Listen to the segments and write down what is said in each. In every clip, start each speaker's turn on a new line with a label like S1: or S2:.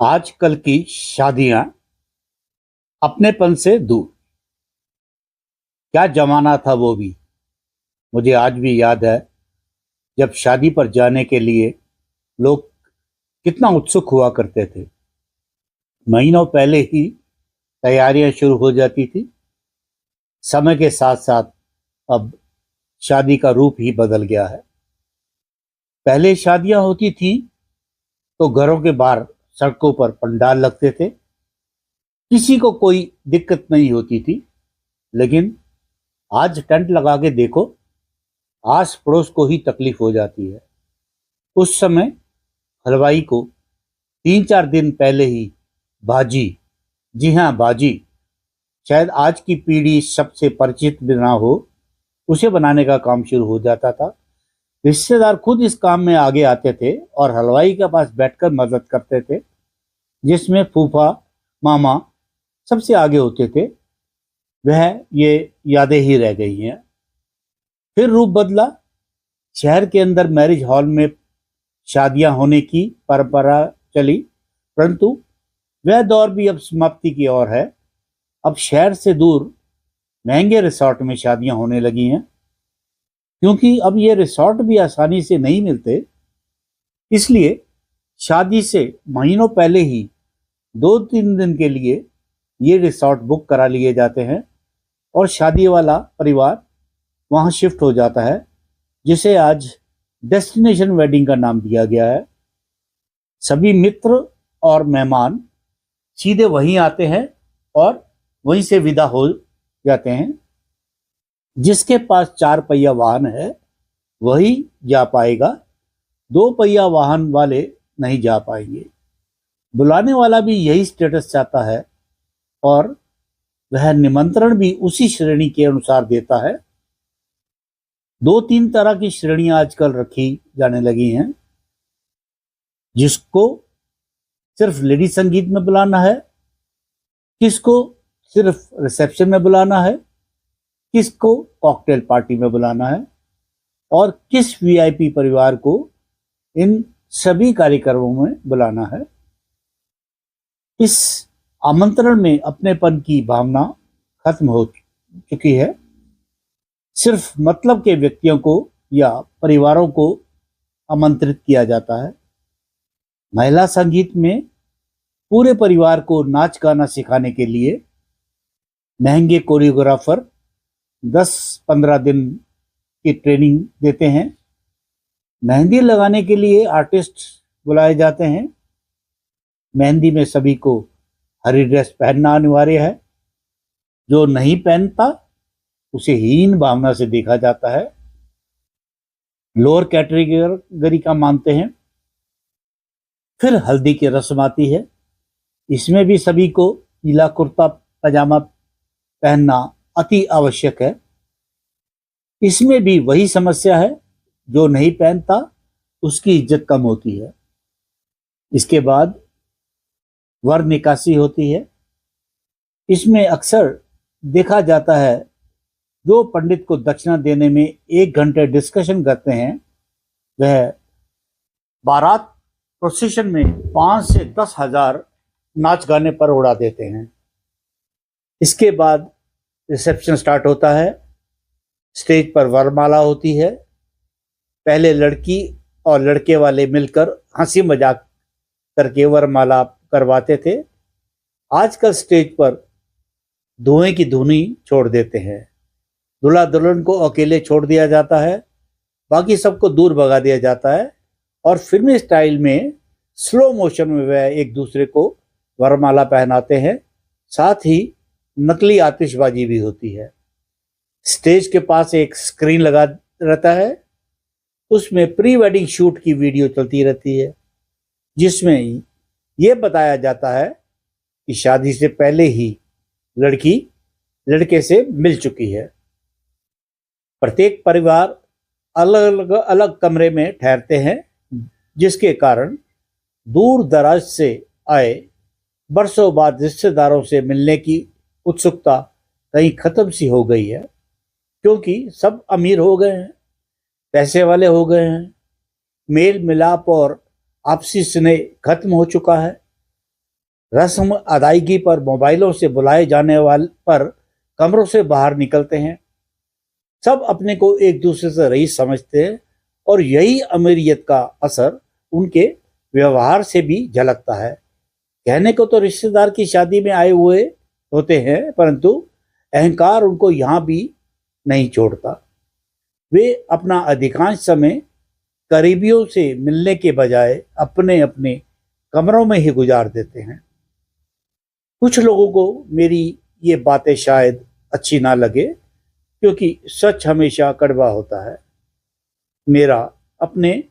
S1: आजकल की शादियां अपनेपन से दूर। क्या जमाना था वो भी। मुझे आज भी याद है जब शादी पर जाने के लिए लोग कितना उत्सुक हुआ करते थे। महीनों पहले ही तैयारियां शुरू हो जाती थी। समय के साथ साथ अब शादी का रूप ही बदल गया है। पहले शादियां होती थी तो घरों के बाहर सड़कों पर पंडाल लगते थे। किसी को कोई दिक्कत नहीं होती थी। लेकिन आज टेंट लगा के देखो, आस पड़ोस को ही तकलीफ हो जाती है। उस समय हलवाई को 3-4 दिन पहले ही भाजी, जी हाँ भाजी, शायद आज की पीढ़ी सबसे परिचित भी ना हो, उसे बनाने का काम शुरू हो जाता था। रिश्तेदार खुद इस काम में आगे आते थे और हलवाई के पास बैठकर मदद करते थे, जिसमें फूफा, मामा सबसे आगे होते थे। वह ये यादें ही रह गई हैं। फिर रूप बदला। शहर के अंदर मैरिज हॉल में शादियां होने की परंपरा चली, परंतु वह दौर भी अब समाप्ति की ओर है। अब शहर से दूर महंगे रिसोर्ट में शादियां होने लगी हैं, क्योंकि अब ये रिसोर्ट भी आसानी से नहीं मिलते। इसलिए शादी से महीनों पहले ही 2-3 दिन के लिए ये रिसोर्ट बुक करा लिए जाते हैं और शादी वाला परिवार वहां शिफ्ट हो जाता है, जिसे आज डेस्टिनेशन वेडिंग का नाम दिया गया है। सभी मित्र और मेहमान सीधे वहीं आते हैं और वहीं से विदा हो जाते हैं। जिसके पास 4 पहिया वाहन है वही जा पाएगा, 2 पहिया वाहन वाले नहीं जा पाएंगे। बुलाने वाला भी यही स्टेटस चाहता है और वह निमंत्रण भी उसी श्रेणी के अनुसार देता है। 2-3 तरह की श्रेणियां आजकल रखी जाने लगी हैं। जिसको सिर्फ लेडी संगीत में बुलाना है, किसको सिर्फ रिसेप्शन में बुलाना है, किसको कॉकटेल पार्टी में बुलाना है और किस वीआईपी परिवार को इन सभी कार्यक्रमों में बुलाना है। इस आमंत्रण में अपनेपन की भावना खत्म हो चुकी है। सिर्फ मतलब के व्यक्तियों को या परिवारों को आमंत्रित किया जाता है। महिला संगीत में पूरे परिवार को नाच गाना सिखाने के लिए महंगे कोरियोग्राफर 10-15 दिन की ट्रेनिंग देते हैं। मेहंदी लगाने के लिए आर्टिस्ट बुलाए जाते हैं। मेहंदी में सभी को हरी ड्रेस पहनना अनिवार्य है। जो नहीं पहनता उसे हीन भावना से देखा जाता है, लोअर कैटेगरी का मानते हैं। फिर हल्दी की रस्म आती है। इसमें भी सभी को पीला कुर्ता पजामा पहनना अति आवश्यक है। इसमें भी वही समस्या है, जो नहीं पहनता उसकी इज्जत कम होती है। इसके बाद वर निकासी होती है। इसमें अक्सर देखा जाता है, जो पंडित को दक्षिणा देने में 1 घंटे डिस्कशन करते हैं, वह बारात प्रोसेशन में 5 से 10 हजार नाच गाने पर उड़ा देते हैं। इसके बाद रिसेप्शन स्टार्ट होता है। स्टेज पर वरमाला होती है। पहले लड़की और लड़के वाले मिलकर हंसी मजाक करके वरमाला करवाते थे। आजकल स्टेज पर धुएं की धुनी छोड़ देते हैं। दूल्हा दुल्हन को अकेले छोड़ दिया जाता है, बाकी सबको दूर भगा दिया जाता है और फिल्मी स्टाइल में स्लो मोशन में वह एक दूसरे को वरमाला पहनाते हैं। साथ ही नकली आतिशबाजी भी होती है। स्टेज के पास एक स्क्रीन लगा रहता है, उसमें प्री वेडिंग शूट की वीडियो चलती रहती है, जिसमें यह बताया जाता है कि शादी से पहले ही लड़की लड़के से मिल चुकी है। प्रत्येक परिवार अलग अलग कमरे में ठहरते हैं, जिसके कारण दूर दराज से आए बरसों बाद रिश्तेदारों से मिलने की उत्सुकता कहीं खत्म सी हो गई है, क्योंकि सब अमीर हो गए हैं, पैसे वाले हो गए हैं। मेल मिलाप और आपसी स्नेह खत्म हो चुका है। रस्म अदायगी पर मोबाइलों से बुलाए जाने वाले पर कमरों से बाहर निकलते हैं। सब अपने को एक दूसरे से रईस समझते हैं और यही अमीरियत का असर उनके व्यवहार से भी झलकता है। कहने को तो रिश्तेदार की शादी में आए हुए होते हैं, परंतु अहंकार उनको यहां भी नहीं छोड़ता। वे अपना अधिकांश समय करीबियों से मिलने के बजाय अपने अपने कमरों में ही गुजार देते हैं। कुछ लोगों को मेरी ये बातें शायद अच्छी ना लगे, क्योंकि सच हमेशा कड़वा होता है। मेरा अपने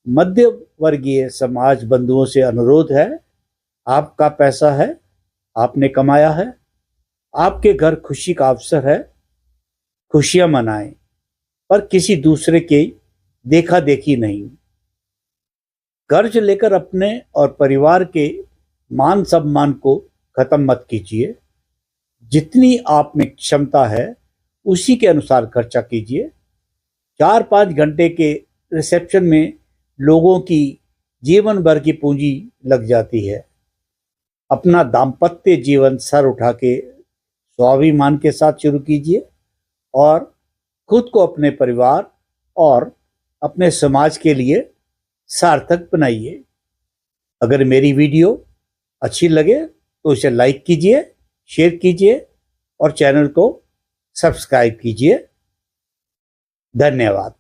S1: मध्य वर्गीय समाज बंधुओं से अनुरोध है, आपका पैसा है, आपने कमाया है, आपके घर खुशी का अवसर है, खुशियां मनाएं, पर किसी दूसरे के देखा देखी नहीं। कर्ज लेकर अपने और परिवार के मान सम्मान को खत्म मत कीजिए। जितनी आप में क्षमता है उसी के अनुसार खर्चा कीजिए। 4-5 घंटे के रिसेप्शन में लोगों की जीवन भर की पूंजी लग जाती है। अपना दाम्पत्य जीवन सर उठा के स्वाभिमान के साथ शुरू कीजिए और खुद को अपने परिवार और अपने समाज के लिए सार्थक बनाइए। अगर मेरी वीडियो अच्छी लगे तो इसे लाइक कीजिए, शेयर कीजिए और चैनल को सब्सक्राइब कीजिए। धन्यवाद।